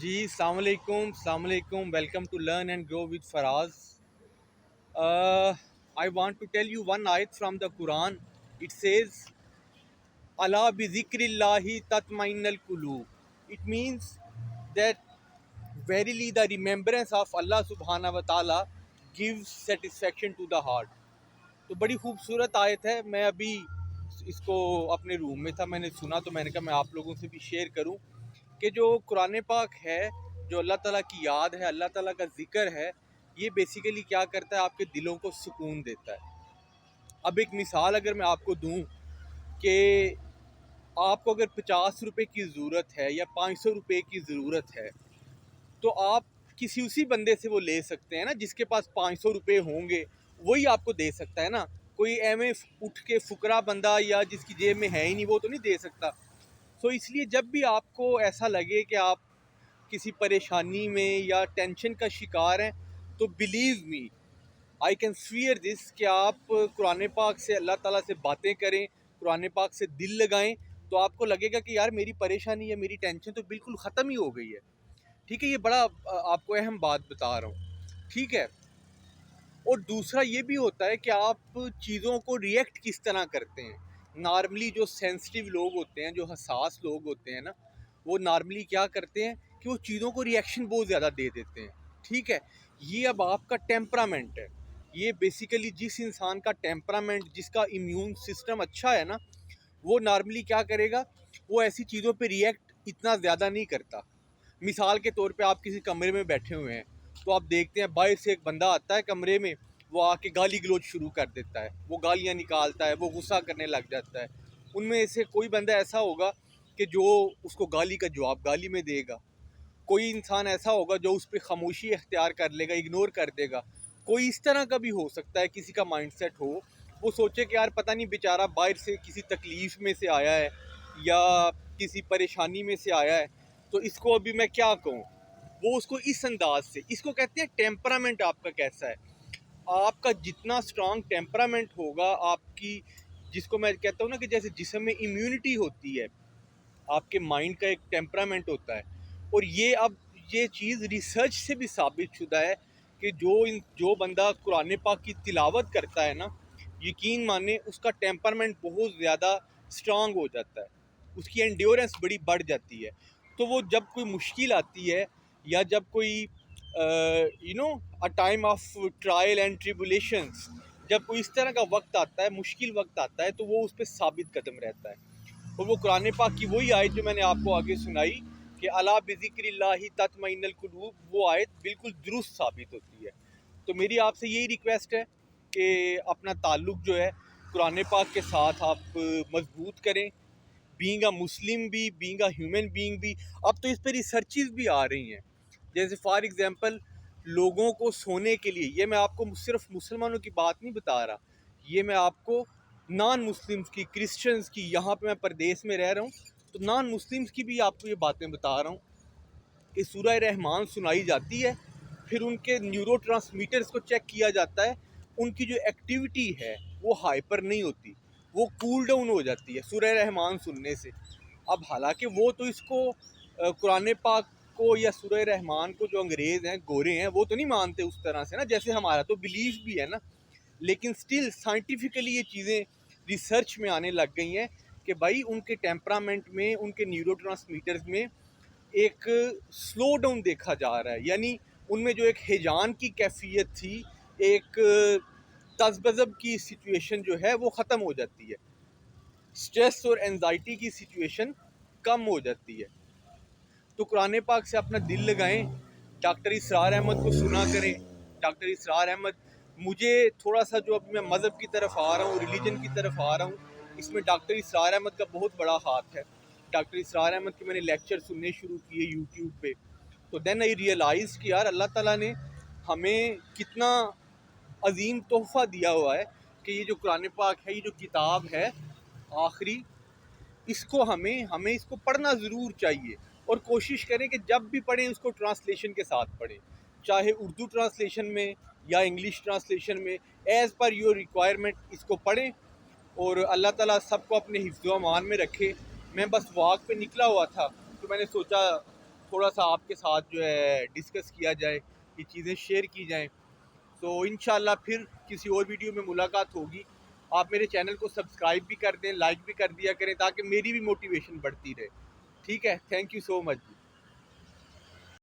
जी अस्सलाम वालेकुम welcome to learn and grow with Faraz. I want to tell you one आयत from the Quran. It says अला बिज़िक्रिल्लाहि तत्मइन्नुल कुलूब. It means that verily the remembrance of Allah subhanahu wa ta'ala gives satisfaction to the heart. तो बड़ी खूबसूरत आयत है. मैं अभी इसको अपने रूम में था, मैंने सुना तो मैंने कहा मैं आप लोगों से भी शेयर करूं कि जो कुरान पाक है, जो अल्लाह ताला की याद है, अल्लाह ताला का जिक्र है, ये बेसिकली क्या करता है, आपके दिलों को सुकून देता है. अब एक मिसाल अगर मैं आपको दूं कि आपको अगर 50 रुपए की ज़रूरत है या 500 रुपए की ज़रूरत है, तो आप किसी उसी बंदे से वो ले सकते हैं ना जिसके पास 500 रुपये होंगे, वही आपको दे सकता है ना. कोई एवं उठ के फुकरा बंदा या जिसकी जेब में है ही नहीं, वो तो नहीं दे सकता. सो इसलिए जब भी आपको ऐसा लगे कि आप किसी परेशानी में या टेंशन का शिकार हैं, तो believe me, I can severe this, कि आप कुरान पाक से, अल्लाह ताला से बातें करें, कुरान पाक से दिल लगाएं, तो आपको लगेगा कि यार मेरी परेशानी या मेरी टेंशन तो बिल्कुल ख़त्म ही हो गई है. ठीक है, ये बड़ा आपको अहम बात बता रहा हूँ. ठीक है. और दूसरा ये भी होता है कि आप चीज़ों को रिएक्ट किस तरह करते हैं. नॉर्मली जो सेंसिटिव लोग होते हैं, जो हसास लोग होते हैं ना, वो नॉर्मली क्या करते हैं कि वो चीज़ों को रिएक्शन बहुत ज़्यादा दे देते हैं. ठीक है. ये अब आपका टेम्परामेंट है. ये बेसिकली जिस इंसान का टेम्परामेंट, जिसका इम्यून सिस्टम अच्छा है ना, वो नॉर्मली क्या करेगा, वो ऐसी चीज़ों पे रिएक्ट इतना ज़्यादा नहीं करता. मिसाल के तौर पे आप किसी कमरे में बैठे हुए हैं, तो आप देखते हैं बाहर से एक बंदा आता है कमरे में, वो आके गाली गलोच शुरू कर देता है, वो गालियाँ निकालता है, वो गुस्सा करने लग जाता है. उनमें से कोई बंदा ऐसा होगा कि जो उसको गाली का जवाब गाली में देगा. कोई इंसान ऐसा होगा जो उस पर खामोशी इख्तियार कर लेगा, इग्नोर कर देगा. कोई इस तरह का भी हो सकता है, किसी का माइंडसेट हो, वो सोचे कि यार पता नहीं बेचारा बाहर से किसी तकलीफ़ में से आया है या किसी परेशानी में से आया है, तो इसको अभी मैं क्या कहूँ. वो उसको इस अंदाज से, इसको कहते हैं टेम्परामेंट आपका कैसा है. आपका जितना स्ट्रांग टेम्परामेंट होगा, आपकी, जिसको मैं कहता हूँ ना कि जैसे जिस्म में इम्यूनिटी होती है, आपके माइंड का एक टेम्परामेंट होता है. और ये अब ये चीज़ रिसर्च से भी साबित शुदा है कि जो बंदा कुरान पाक की तिलावत करता है ना, यकीन माने उसका टेम्परामेंट बहुत ज़्यादा स्ट्रांग हो जाता है, उसकी एंड्योरेंस बड़ी बढ़ जाती है. तो वो जब कोई मुश्किल आती है या जब कोई a time of trial and tribulations, जब कोई इस तरह का वक्त आता है, मुश्किल वक्त आता है, तो वो उस पर साबित कदम रहता है. और वो कुरान पाक की वही आयत जो मैंने आपको आगे सुनाई कि अला बिज़िक्रिल्लाहि तत्मइन्नुल कुलूब, वो आयत बिल्कुल दुरुस्त साबित होती है. तो मेरी आपसे यही रिक्वेस्ट है कि अपना ताल्लुक़ जो है कुरान पाक के साथ आप मजबूत करें, बीइंग अ मुस्लिम भी, बीइंग अ ह्यूमन बीइंग भी. अब तो इस पर रिसर्चेज भी आ रही हैं. जैसे फॉर एग्जांपल, लोगों को सोने के लिए, ये मैं आपको सिर्फ मुसलमानों की बात नहीं बता रहा, ये मैं आपको नॉन मुस्लिम्स की, क्रिश्चियंस की, यहाँ पे मैं परदेश में रह रहा हूँ, तो नॉन मुस्लिम्स की भी आपको ये बातें बता रहा हूँ कि सूरह रहमान सुनाई जाती है, फिर उनके न्यूरो ट्रांसमीटर्स को चेक किया जाता है, उनकी जो एक्टिविटी है वो हाइपर नहीं होती, वो कूल डाउन हो जाती है सूरह रहमान सुनने से. अब हालांकि वो तो इसको कुरान पाक को या सूरह रहमान को, जो अंग्रेज़ हैं, गोरे हैं, वो तो नहीं मानते उस तरह से ना, जैसे हमारा तो बिलीफ भी है ना. लेकिन स्टिल साइंटिफिकली ये चीज़ें रिसर्च में आने लग गई हैं कि भाई उनके टेम्परामेंट में, उनके न्यूरोट्रांसमीटर्स में एक स्लो डाउन देखा जा रहा है. यानी उनमें जो एक हिजान की कैफियत थी, एक तज़बज़ब की सिचुएशन जो है वो ख़त्म हो जाती है, स्ट्रेस और एंजाइटी की सिचुएशन कम हो जाती है. तो कुरान पाक से अपना दिल लगाएं, डॉक्टर इसरार अहमद को सुना करें. डॉक्टर इसरार अहमद, मुझे थोड़ा सा जो अब मैं मज़हब की तरफ आ रहा हूँ, रिलीजन की तरफ आ रहा हूँ, इसमें डॉक्टर इसरार अहमद का बहुत बड़ा हाथ है. डॉक्टर इसरार अहमद के मैंने लेक्चर सुनने शुरू किए यूट्यूब पे, तो देन आई रियलाइज़ कि यार अल्लाह ताला ने हमें कितना अजीम तोहफ़ा दिया हुआ है कि ये जो कुरान पाक है, ये जो किताब है आखिरी, इसको हमें इसको पढ़ना ज़रूर चाहिए. और कोशिश करें कि जब भी पढ़ें उसको ट्रांसलेशन के साथ पढ़ें, चाहे उर्दू ट्रांसलेशन में या इंग्लिश ट्रांसलेशन में, एज़ पर योर रिक्वायरमेंट इसको पढ़ें. और अल्लाह ताला सबको अपने हिफ्ज़ व अमान में रखे. मैं बस वॉक पे निकला हुआ था, तो मैंने सोचा تھوڑا سا آپ کے ساتھ جو ہے ڈسکس کیا جائے، یہ چیزیں شیئر کی جائیں. تو انشاءاللہ پھر کسی اور ویڈیو میں ملاقات ہوگی. آپ میرے چینل کو سبسکرائب بھی کر دیں، لائک بھی کر دیا کریں تاکہ میری بھی موٹیویشن بڑھتی رہے. ٹھیک ہے، تھینک یو سو مچ.